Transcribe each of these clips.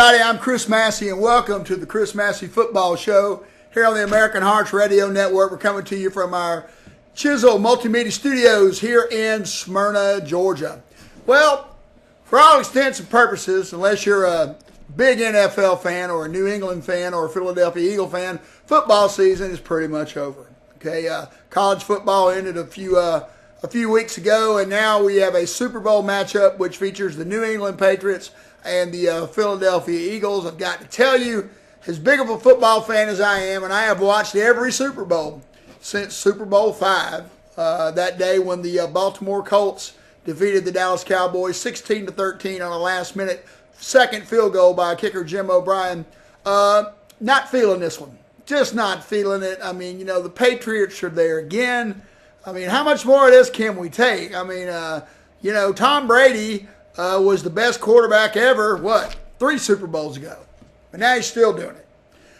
everybody, I'm Chris Massey, and welcome to the Chris Massey Football Show here on the American Hearts Radio Network. We're coming to you from our Chisel Multimedia Studios here in Smyrna, Georgia. Well, for all intents and purposes, unless you're a big NFL fan or a New England fan or a Philadelphia Eagle fan, football season is pretty much over. Okay, college football ended a few weeks ago, and now we have a Super Bowl matchup which features the New England Patriots and the Philadelphia Eagles. I've got to tell you, as big of a football fan as I am, and I have watched every Super Bowl since Super Bowl V, that day when the Baltimore Colts defeated the Dallas Cowboys 16-13 on a last-minute second field goal by kicker Jim O'Brien. Not feeling this one. Just not feeling it. I mean, the Patriots are there again. I mean, how much more of this can we take? I mean, Tom Brady was the best quarterback ever, 3 Super Bowls ago. But now he's still doing it.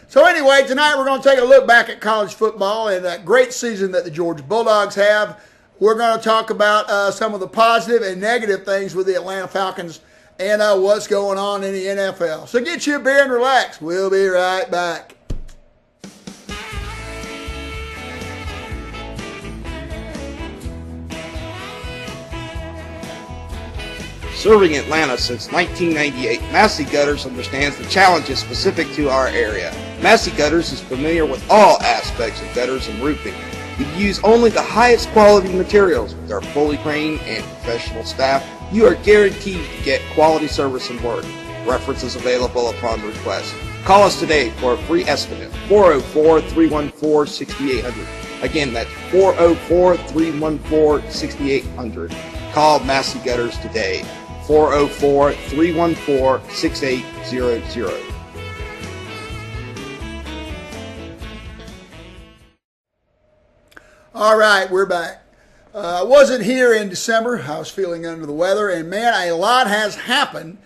So anyway, tonight we're going to take a look back at college football and that great season that the Georgia Bulldogs have. We're going to talk about some of the positive and negative things with the Atlanta Falcons and what's going on in the NFL. So get you a beer and relax. We'll be right back. Serving Atlanta since 1998, Massey Gutters understands the challenges specific to our area. Massey Gutters is familiar with all aspects of gutters and roofing. We use only the highest quality materials. With our fully trained and professional staff, you are guaranteed to get quality service and work. References available upon request. Call us today for a free estimate, 404-314-6800. Again, that's 404-314-6800. Call Massey Gutters today. 404-314-6800. All right, we're back. I wasn't here in December. I was feeling under the weather, and man, a lot has happened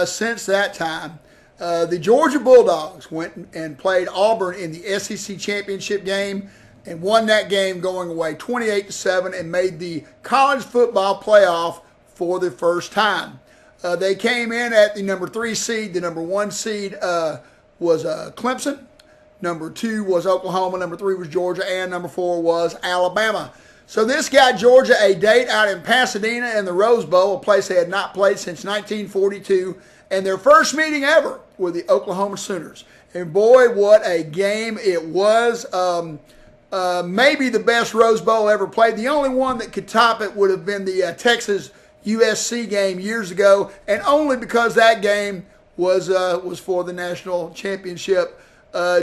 since that time. The Georgia Bulldogs went and played Auburn in the SEC championship game and won that game going away 28-7 and made the college football playoff for the first time. They came in at the number 3 seed. The number 1 seed was Clemson. Number 2 was Oklahoma. Number 3 was Georgia. And number 4 was Alabama. So this got Georgia a date out in Pasadena in the Rose Bowl, a place they had not played since 1942, and their first meeting ever with the Oklahoma Sooners. And boy, what a game it was. Maybe the best Rose Bowl ever played. The only one that could top it would have been the Texas USC game years ago, and only because that game was for the national championship.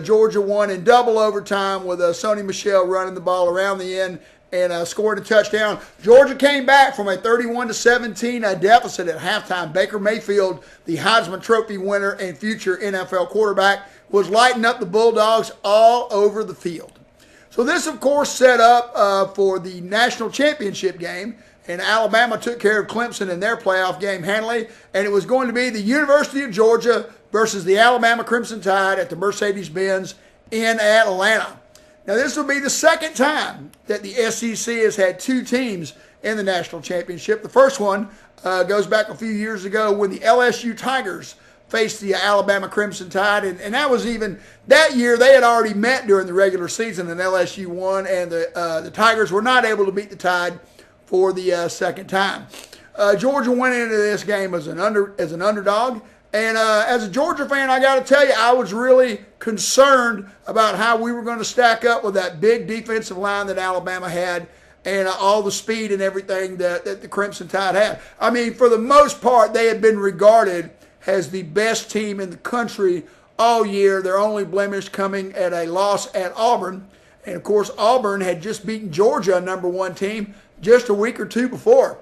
Georgia won in double overtime with Sony Michel running the ball around the end and scored a touchdown. Georgia came back from a 31-17 deficit at halftime. Baker Mayfield, the Heisman Trophy winner and future NFL quarterback, was lighting up the Bulldogs all over the field. So this, of course, set up for the national championship game, and Alabama took care of Clemson in their playoff game handily, and it was going to be the University of Georgia versus the Alabama Crimson Tide at the Mercedes-Benz in Atlanta. Now, this will be the second time that the SEC has had 2 teams in the national championship. The first one goes back a few years ago when the LSU Tigers faced the Alabama Crimson Tide, and that was even that year they had already met during the regular season, and LSU won, and the Tigers were not able to beat the Tide for the second time. Georgia went into this game as an underdog, and as a Georgia fan, I got to tell you, I was really concerned about how we were going to stack up with that big defensive line that Alabama had, and all the speed and everything that the Crimson Tide had. I mean, for the most part, they had been regarded as the best team in the country all year. Their only blemish coming at a loss at Auburn. And, of course, Auburn had just beaten Georgia, a number 1 team, just a week or 2 before.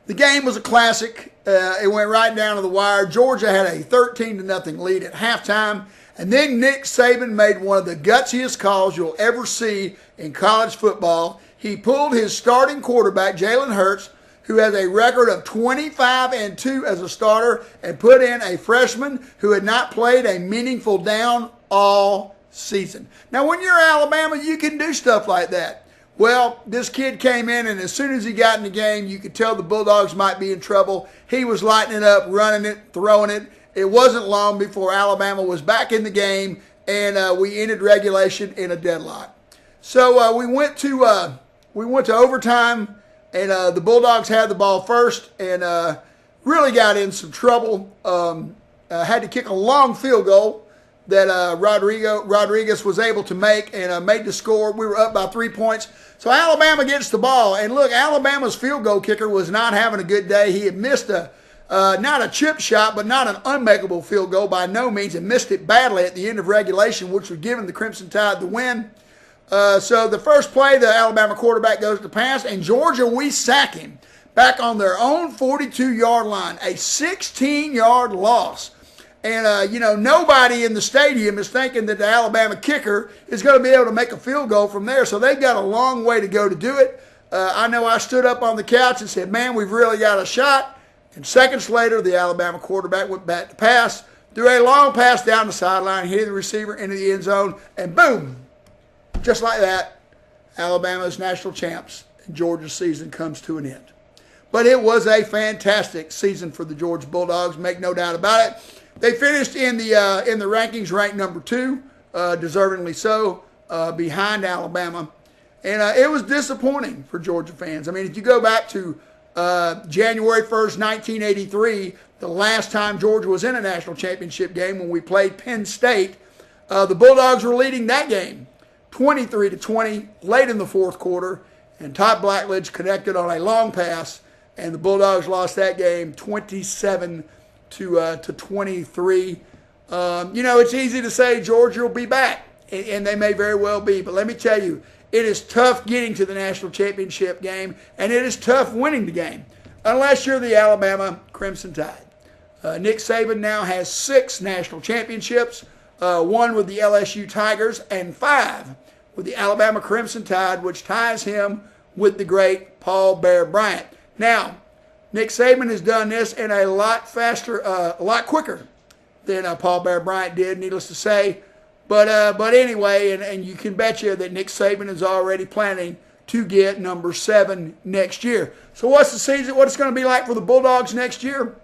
The game was a classic. It went right down to the wire. Georgia had a 13-0 lead at halftime. And then Nick Saban made one of the gutsiest calls you'll ever see in college football. He pulled his starting quarterback, Jalen Hurts, who has a record of 25-2 as a starter, and put in a freshman who had not played a meaningful down all season. Now, when you're Alabama, you can do stuff like that. Well, this kid came in, and as soon as he got in the game, you could tell the Bulldogs might be in trouble. He was lighting it up, running it, throwing it. it wasn't long before Alabama was back in the game, and we ended regulation in a deadlock. So we went to overtime, and the Bulldogs had the ball first, and really got in some trouble. Had to kick a long field goal that Rodriguez was able to make, and made the score. We were up by 3 points. So Alabama gets the ball, and look, Alabama's field goal kicker was not having a good day. He had missed not a chip shot, but not an unmakeable field goal by no means, and missed it badly at the end of regulation, which would give the Crimson Tide the win. So the first play, the Alabama quarterback goes to pass, and Georgia, we sack him back on their own 42-yard line, a 16-yard loss. And, nobody in the stadium is thinking that the Alabama kicker is going to be able to make a field goal from there. So they've got a long way to go to do it. I know I stood up on the couch and said, man, we've really got a shot. And seconds later, the Alabama quarterback went back to pass, threw a long pass down the sideline, hit the receiver into the end zone, and boom, just like that, Alabama's national champs, and Georgia's season comes to an end. But it was a fantastic season for the Georgia Bulldogs, make no doubt about it. They finished in the rankings ranked number 2, deservingly so, behind Alabama. And it was disappointing for Georgia fans. I mean, if you go back to January 1st, 1983, the last time Georgia was in a national championship game when we played Penn State, the Bulldogs were leading that game 23-20 late in the fourth quarter, and Todd Blackledge connected on a long pass, and the Bulldogs lost that game 27-23. It's easy to say Georgia will be back, and they may very well be, but let me tell you, it is tough getting to the national championship game, and it is tough winning the game, unless you're the Alabama Crimson Tide. Nick Saban now has 6 national championships, 1 with the LSU Tigers, and 5 with the Alabama Crimson Tide, which ties him with the great Paul Bear Bryant. Now, Nick Saban has done this in a lot faster, a lot quicker than Paul Bear Bryant did, needless to say. But anyway, and you can bet you that Nick Saban is already planning to get number 7 next year. So what's the season? What it's going to be like for the Bulldogs next year?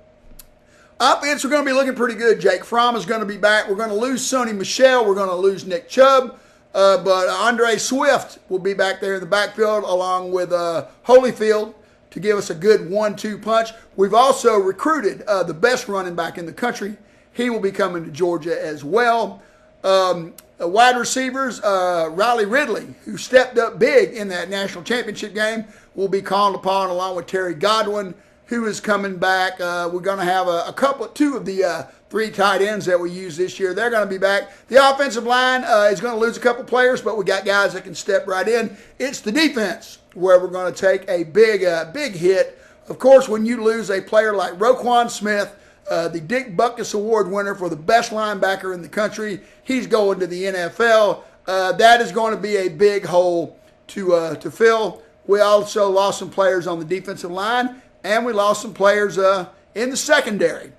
Offense, we're going to be looking pretty good. Jake Fromm is going to be back. We're going to lose Sonny Michel. We're going to lose Nick Chubb. But Andre Swift will be back there in the backfield along with Holyfield to give us a good 1-2 punch. We've also recruited the best running back in the country. He will be coming to Georgia as well. Wide receivers, Riley Ridley, who stepped up big in that national championship game, will be called upon along with Terry Godwin, who is coming back. We're going to have two of the 3 tight ends that we use this year. They're going to be back. The offensive line is going to lose a couple players, but we got guys that can step right in. It's the defense where we're going to take a big hit. Of course, when you lose a player like Roquan Smith, the Dick Butkus Award winner for the best linebacker in the country, he's going to the NFL. That is going to be a big hole to fill. We also lost some players on the defensive line, and we lost some players in the secondary.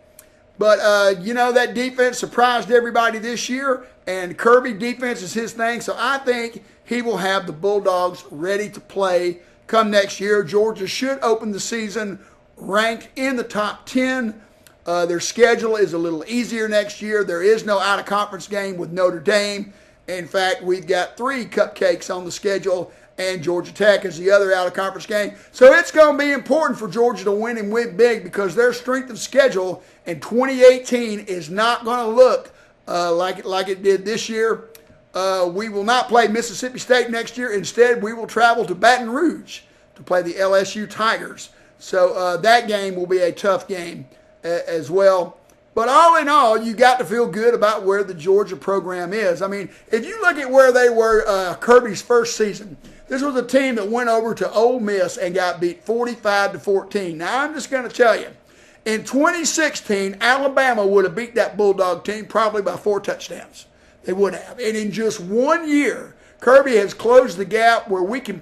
But, that defense surprised everybody this year, and Kirby defense is his thing, so I think he will have the Bulldogs ready to play come next year. Georgia should open the season ranked in the top 10. Their schedule is a little easier next year. There is no out-of-conference game with Notre Dame. In fact, we've got 3 cupcakes on the schedule, and Georgia Tech is the other out-of-conference game. So it's going to be important for Georgia to win and win big because their strength of schedule in 2018 is not going to look like it did this year. We will not play Mississippi State next year. Instead, we will travel to Baton Rouge to play the LSU Tigers. So that game will be a tough game as well. But all in all, you got to feel good about where the Georgia program is. I mean, if you look at where they were Kirby's first season, this was a team that went over to Ole Miss and got beat 45-14. Now, I'm just going to tell you, in 2016, Alabama would have beat that Bulldog team probably by 4 touchdowns. They would have. And in just 1 year, Kirby has closed the gap where we can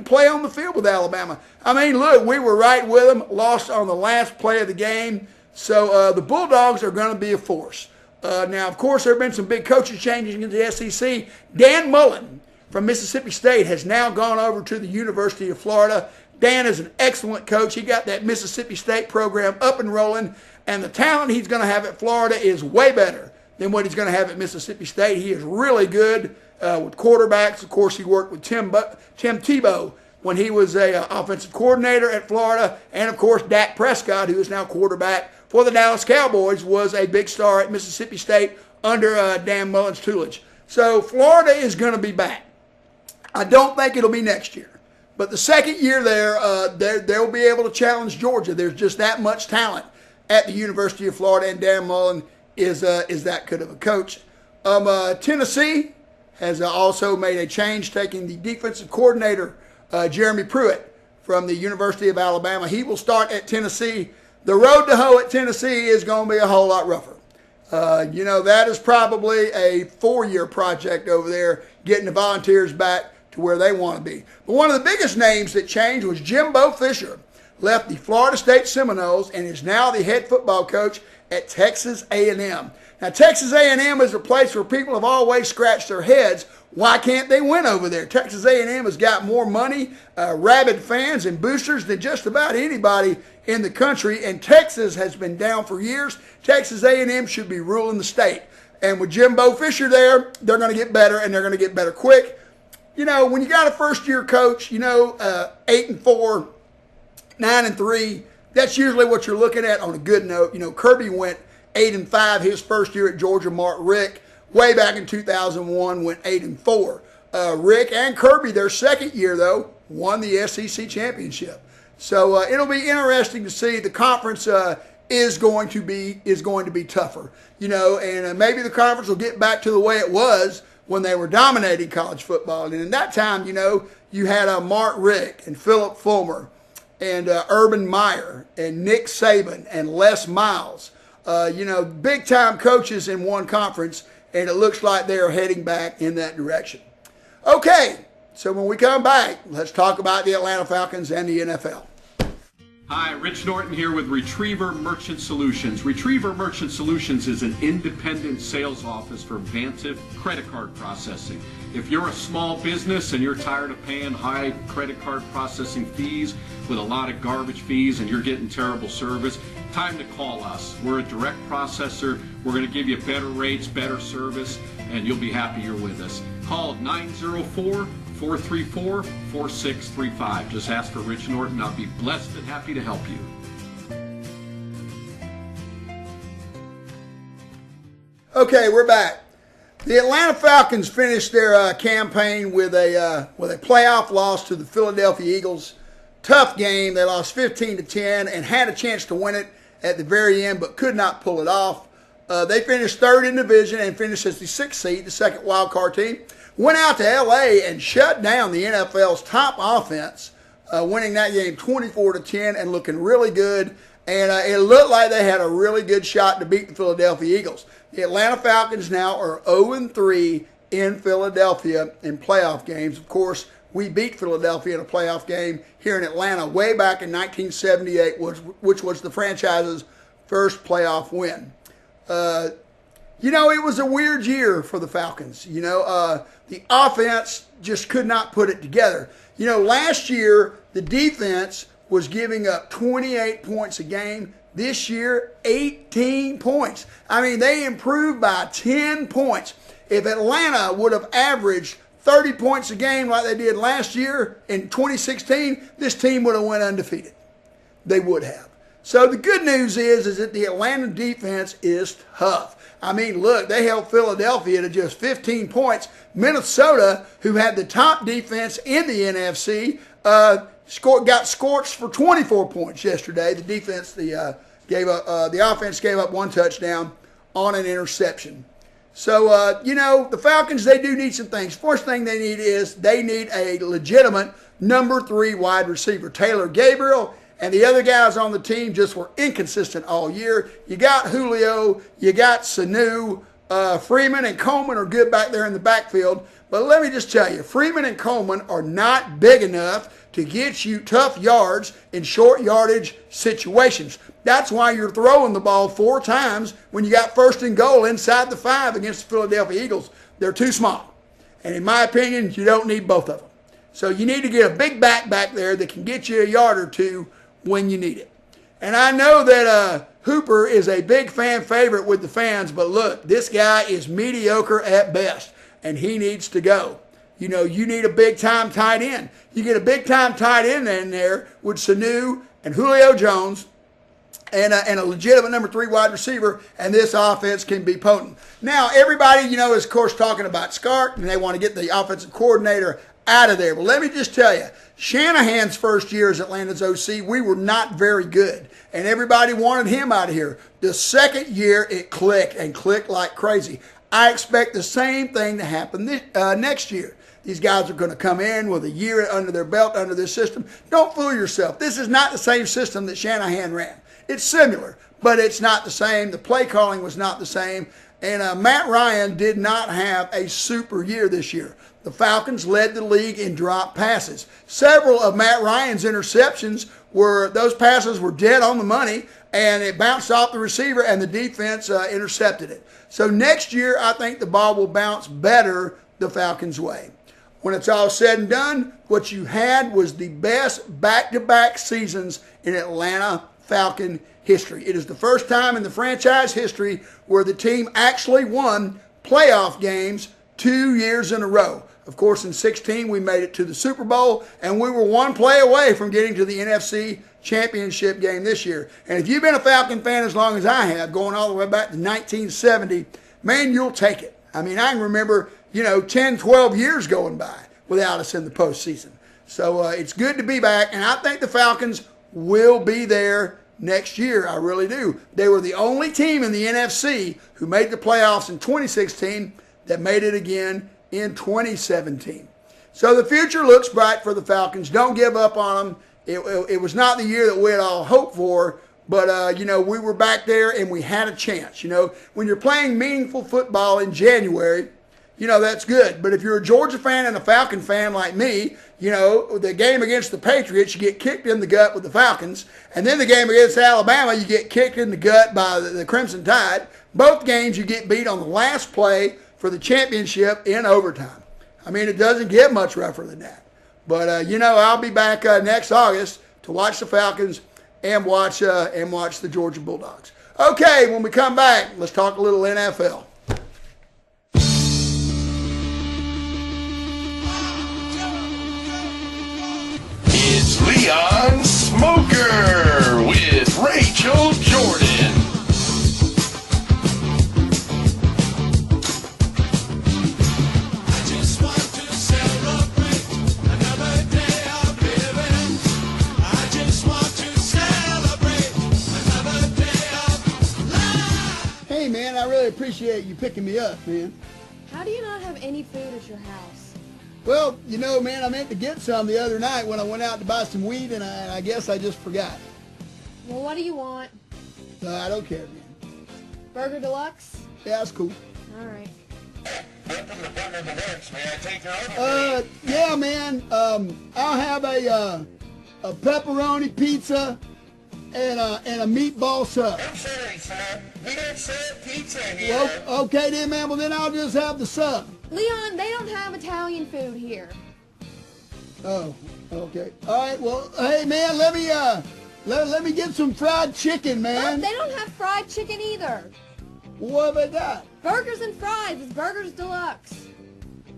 play on the field with Alabama. I mean, look, we were right with them, lost on the last play of the game. So the Bulldogs are going to be a force. Now, of course, there have been some big coaching changes in the SEC. Dan Mullen from Mississippi State has now gone over to the University of Florida. Dan is an excellent coach. He got that Mississippi State program up and rolling, and the talent he's going to have at Florida is way better than what he's going to have at Mississippi State. He is really good with quarterbacks. Of course, he worked with Tim Tebow when he was a offensive coordinator at Florida, and of course, Dak Prescott, who is now quarterback for the Dallas Cowboys, was a big star at Mississippi State under Dan Mullen's tutelage. So Florida is going to be back. I don't think it'll be next year. But the second year they'll be able to challenge Georgia. There's just that much talent at the University of Florida, and Dan Mullen is that good of a coach. Tennessee has also made a change, taking the defensive coordinator, Jeremy Pruitt, from the University of Alabama. He will start at Tennessee. The road to hoe at Tennessee is going to be a whole lot rougher. That is probably a 4-year project over there, getting the Volunteers back to where they want to be. But one of the biggest names that changed was Jimbo Fisher. Left the Florida State Seminoles and is now the head football coach at Texas A&M. Now, Texas A&M is a place where people have always scratched their heads. Why can't they win over there? Texas A&M has got more money, rabid fans, and boosters than just about anybody in the country, and Texas has been down for years. Texas A&M should be ruling the state. And with Jimbo Fisher there, they're going to get better, and they're going to get better quick. When you got a first-year coach, 8-4, 9-3, that's usually what you're looking at on a good note. Kirby went 8-5 his first year at Georgia. Mark Richt, way back in 2001, went 8-4. Rick and Kirby, their second year though, won the SEC championship. So it'll be interesting to see. The conference is going to be tougher, and maybe the conference will get back to the way it was when they were dominating college football. And in that time, you had Mark Richt and Philip Fulmer and Urban Meyer and Nick Saban and Les Miles. Big-time coaches in one conference, and it looks like they are heading back in that direction. Okay, so when we come back, let's talk about the Atlanta Falcons and the NFL. Hi, Rich Norton here with Retriever Merchant Solutions. Retriever Merchant Solutions is an independent sales office for Vantiv credit card processing. If you're a small business and you're tired of paying high credit card processing fees with a lot of garbage fees and you're getting terrible service, time to call us. We're a direct processor. We're going to give you better rates, better service, and you'll be happy you're with us. Call 904-434-4635. Just ask for Rich Norton. I'll be blessed and happy to help you. Okay, we're back. The Atlanta Falcons finished their campaign with a playoff loss to the Philadelphia Eagles. Tough game. They lost 15-10 and had a chance to win it at the very end, but could not pull it off. They finished third in division and finished as the 6th seed, the second wild card team. Went out to L.A. and shut down the NFL's top offense, winning that game 24-10 and looking really good. And it looked like they had a really good shot to beat the Philadelphia Eagles. The Atlanta Falcons now are 0-3 in Philadelphia in playoff games. Of course, we beat Philadelphia in a playoff game here in Atlanta way back in 1978, which was the franchise's first playoff win. It was a weird year for the Falcons. The offense just could not put it together. Last year, the defense was giving up 28 points a game. This year, 18 points. I mean, they improved by 10 points. If Atlanta would have averaged 30 points a game like they did last year in 2016, this team would have went undefeated. They would have. So the good news is that the Atlanta defense is tough. I mean, look, they held Philadelphia to just 15 points. Minnesota, who had the top defense in the NFC, got scorched for 24 points yesterday. The defense, the offense gave up one touchdown on an interception. So, the Falcons, they do need some things. First thing they need is they need a legitimate number 3 wide receiver. Taylor Gabriel and the other guys on the team just were inconsistent all year. You got Julio, you got Sanu, Freeman and Coleman are good back there in the backfield. But let me just tell you, Freeman and Coleman are not big enough to get you tough yards in short yardage situations. That's why you're throwing the ball 4 times when you got 1st and goal inside the 5 against the Philadelphia Eagles. They're too small. And in my opinion, you don't need both of them. So you need to get a big back there that can get you a yard or two when you need it. And I know that Hooper is a big fan favorite with the fans, but look, this guy is mediocre at best, and he needs to go. You know, you need a big-time tight end. You get a big-time tight end in there with Sanu and Julio Jones and a legitimate number 3 wide receiver, and this offense can be potent. Now, everybody, you know, is, of course, talking about Scark, and they want to get the offensive coordinator out of there. But let me just tell you, Shanahan's first year as Atlanta's OC, we were not very good, and everybody wanted him out of here. The second year, it clicked, and clicked like crazy. I expect the same thing to happen next year. These guys are going to come in with a year under their belt under this system. Don't fool yourself. This is not the same system that Shanahan ran. It's similar, but it's not the same. The play calling was not the same, and Matt Ryan did not have a super year this year. The Falcons led the league in drop passes. Several of Matt Ryan's interceptions those passes were dead on the money, and it bounced off the receiver, and the defense intercepted it. So next year, I think the ball will bounce better the Falcons' way. When it's all said and done, what you had was the best back-to-back seasons in Atlanta Falcon history. It is the first time in the franchise history where the team actually won playoff games 2 years in a row. Of course, in 2016, we made it to the Super Bowl, and we were one play away from getting to the NFC Championship game this year. And if you've been a Falcon fan as long as I have, going all the way back to 1970, man, you'll take it. I mean, I can remember, 10, 12 years going by without us in the postseason. So it's good to be back, and I think the Falcons will be there next year. I really do. They were the only team in the NFC who made the playoffs in 2016 that made it again in 2017. So the future looks bright for the Falcons. Don't give up on them. It was not the year that we had all hoped for, but, we were back there and we had a chance. When you're playing meaningful football in January, that's good. But if you're a Georgia fan and a Falcon fan like me, the game against the Patriots, you get kicked in the gut with the Falcons. And then the game against Alabama, you get kicked in the gut by the Crimson Tide. Both games, you get beat on the last play for the championship in overtime. I mean, it doesn't get much rougher than that. But, I'll be back next August to watch the Falcons and watch the Georgia Bulldogs. Okay, when we come back, let's talk a little NFL. It's Leon Smoker with Rachel Jordan. Hey, man, I really appreciate you picking me up, man. How do you not have any food at your house? Well, man, I meant to get some the other night when I went out to buy some weed, and I guess I just forgot. Well, what do you want? I don't care, man. Burger Deluxe? Yeah, that's cool. All right. Welcome to Burger Deluxe. May I take your order? Yeah, man. I'll have a pepperoni pizza and a meatball sub. I'm sorry, sir. We don't serve pizza here. Well, okay then, man. Well, then I'll just have the sub. Leon, they don't have Italian food here. Oh, okay. All right. Well, hey, man, let me get some fried chicken, man. They don't have fried chicken either. What about that? Burgers and fries. It's Burgers Deluxe.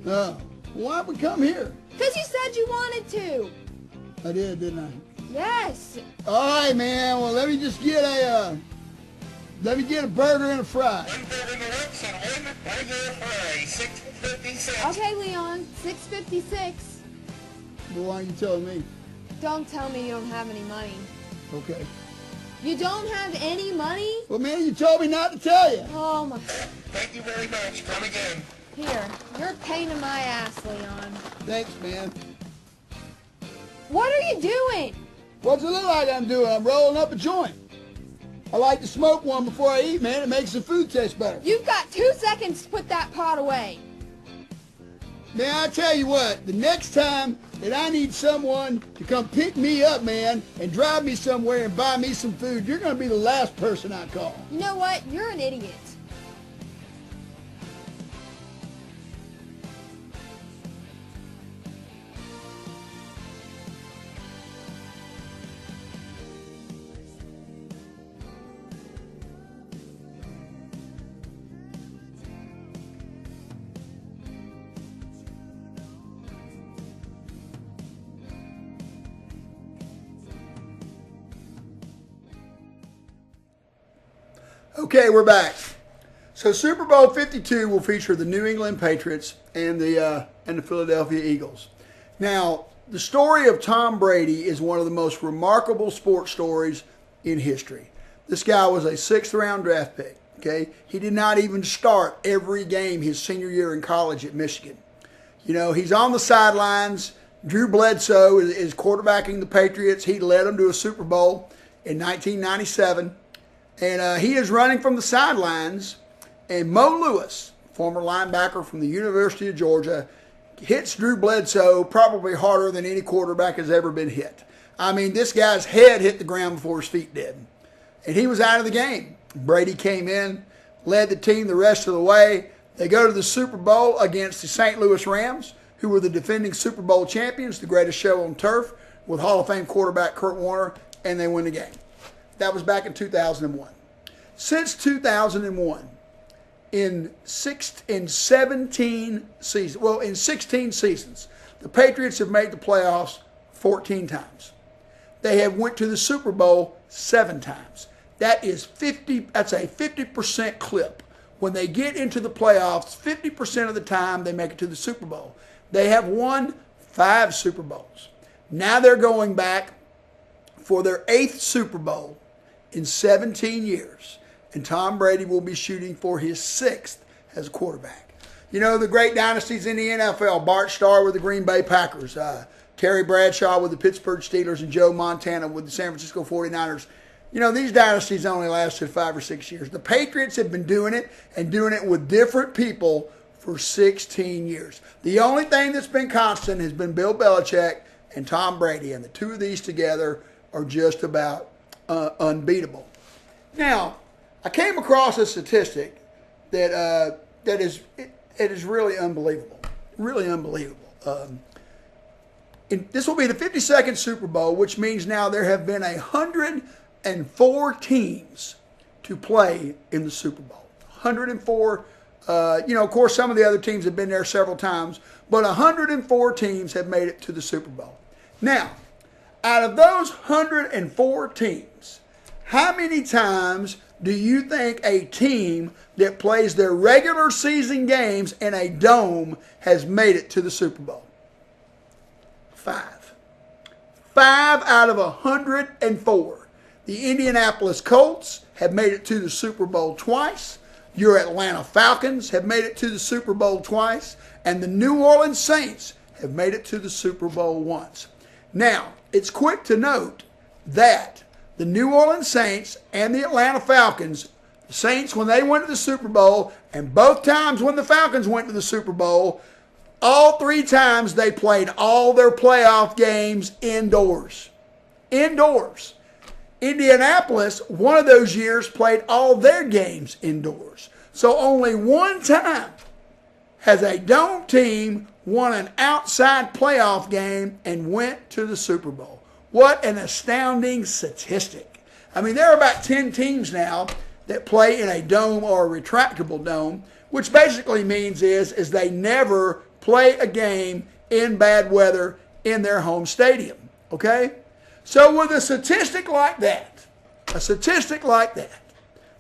Oh, why'd we come here? Because you said you wanted to. I did, didn't I? Yes. All right, man. Well, let me just get a burger and a fry. One Burger Deluxe and one regular fry. $6.56. Okay, Leon. $6.56. Well, why aren't you telling me? Don't tell me you don't have any money. Okay. You don't have any money? Well, man, you told me not to tell you. Oh, my. Thank you very much. Come again. Here. You're a pain in my ass, Leon. Thanks, man. What are you doing? What's it look like I'm doing? I'm rolling up a joint. I like to smoke one before I eat, man. It makes the food taste better. You've got 2 seconds to put that pot away. Man, I tell you what, the next time that I need someone to come pick me up, man, and drive me somewhere and buy me some food, you're going to be the last person I call. You know what? You're an idiot. Okay, we're back. So Super Bowl 52 will feature the New England Patriots and the Philadelphia Eagles. Now, the story of Tom Brady is one of the most remarkable sports stories in history. This guy was a 6th-round draft pick. Okay, he did not even start every game his senior year in college at Michigan. You know, he's on the sidelines. Drew Bledsoe is quarterbacking the Patriots. He led them to a Super Bowl in 1997. And he is running from the sidelines. And Mo Lewis, former linebacker from the University of Georgia, hits Drew Bledsoe probably harder than any quarterback has ever been hit. I mean, this guy's head hit the ground before his feet did. And he was out of the game. Brady came in, led the team the rest of the way. They go to the Super Bowl against the St. Louis Rams, who were the defending Super Bowl champions, the greatest show on turf, with Hall of Fame quarterback Kurt Warner, and they win the game. That was back in 2001. Since 2001, in 16 seasons, the Patriots have made the playoffs 14 times. They have went to the Super Bowl 7 times. That's a 50% clip. When they get into the playoffs, 50% of the time they make it to the Super Bowl. They have won 5 Super Bowls. Now they're going back for their 8th Super Bowl in 17 years. And Tom Brady will be shooting for his 6th as a quarterback. You know, the great dynasties in the NFL, Bart Starr with the Green Bay Packers, Terry Bradshaw with the Pittsburgh Steelers, and Joe Montana with the San Francisco 49ers. You know, these dynasties only lasted 5 or 6 years. The Patriots have been doing it, and doing it with different people for 16 years. The only thing that's been constant has been Bill Belichick and Tom Brady, and the two of these together are just about unbeatable. Now, I came across a statistic that is really unbelievable. Really unbelievable. This will be the 52nd Super Bowl, which means now there have been 104 teams to play in the Super Bowl. 104. Of course, some of the other teams have been there several times, but 104 teams have made it to the Super Bowl. Now, out of those 104 teams, how many times do you think a team that plays their regular season games in a dome has made it to the Super Bowl? 5. 5 out of 104. The Indianapolis Colts have made it to the Super Bowl twice. Your Atlanta Falcons have made it to the Super Bowl twice. And the New Orleans Saints have made it to the Super Bowl once. Now, it's quick to note that the New Orleans Saints and the Atlanta Falcons, the Saints when they went to the Super Bowl, and both times when the Falcons went to the Super Bowl, all 3 times they played all their playoff games indoors. Indoors. Indianapolis, one of those years, played all their games indoors. So only one time has a dome team won an outside playoff game and went to the Super Bowl. What an astounding statistic. I mean, there are about 10 teams now that play in a dome or a retractable dome, which basically means is they never play a game in bad weather in their home stadium. Okay? So with a statistic like that,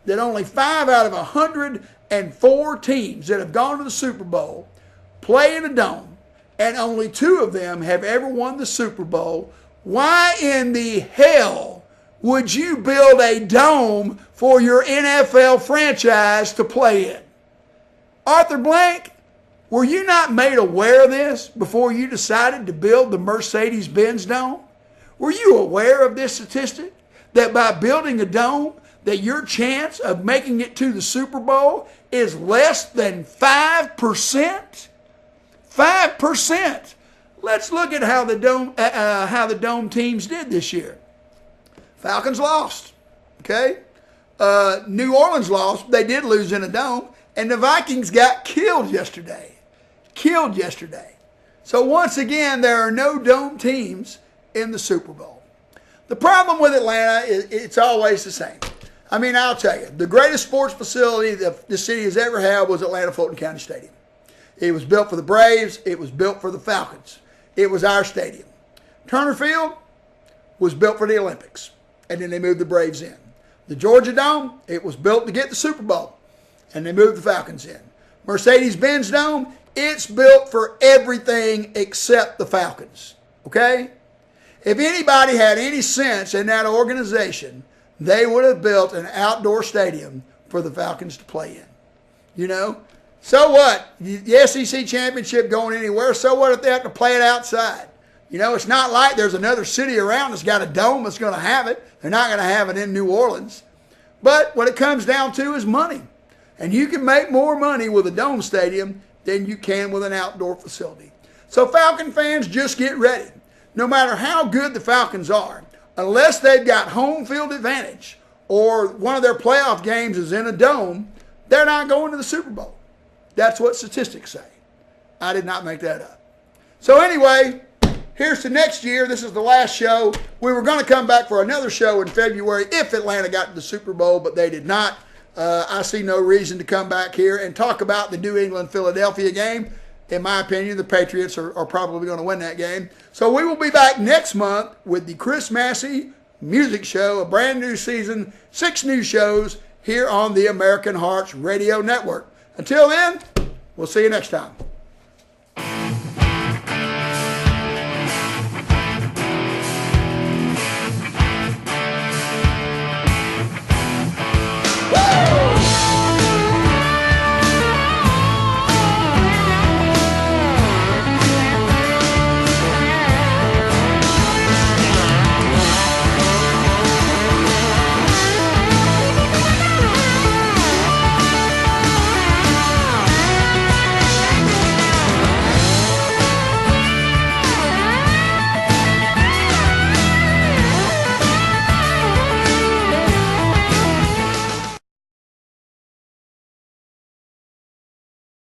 that only 5 out of 104 teams that have gone to the Super Bowl play in a dome, and only 2 of them have ever won the Super Bowl, why in the hell would you build a dome for your NFL franchise to play in? Arthur Blank, were you not made aware of this before you decided to build the Mercedes-Benz dome? Were you aware of this statistic? That by building a dome, that your chance of making it to the Super Bowl is less than 5%? 5%. Let's look at how the dome teams did this year. Falcons lost. Okay? New Orleans lost. They did lose in a dome. And the Vikings got killed yesterday. So once again, there are no dome teams in the Super Bowl. The problem with Atlanta is it's always the same. I mean, I'll tell you, the greatest sports facility that the city has ever had was Atlanta Fulton County Stadium. It was built for the Braves. It was built for the Falcons. It was our stadium. Turner Field was built for the Olympics, and then they moved the Braves in. The Georgia Dome, it was built to get the Super Bowl, and they moved the Falcons in. Mercedes-Benz Dome, it's built for everything except the Falcons, okay? If anybody had any sense in that organization, they would have built an outdoor stadium for the Falcons to play in. You know? So what? The SEC championship going anywhere, so what if they have to play it outside? You know, it's not like there's another city around that's got a dome that's going to have it. They're not going to have it in New Orleans. But what it comes down to is money. And you can make more money with a dome stadium than you can with an outdoor facility. So Falcon fans, just get ready. No matter how good the Falcons are, unless they've got home field advantage or one of their playoff games is in a dome, they're not going to the Super Bowl. That's what statistics say. I did not make that up. So anyway, here's to next year. This is the last show. We were going to come back for another show in February if Atlanta got to the Super Bowl, but they did not. I see no reason to come back here and talk about the New England-Philadelphia game. In my opinion, the Patriots are probably going to win that game. So we will be back next month with the Chris Massey Music Show, a brand new season, 6 new shows here on the American Hearts Radio Network. Until then, we'll see you next time.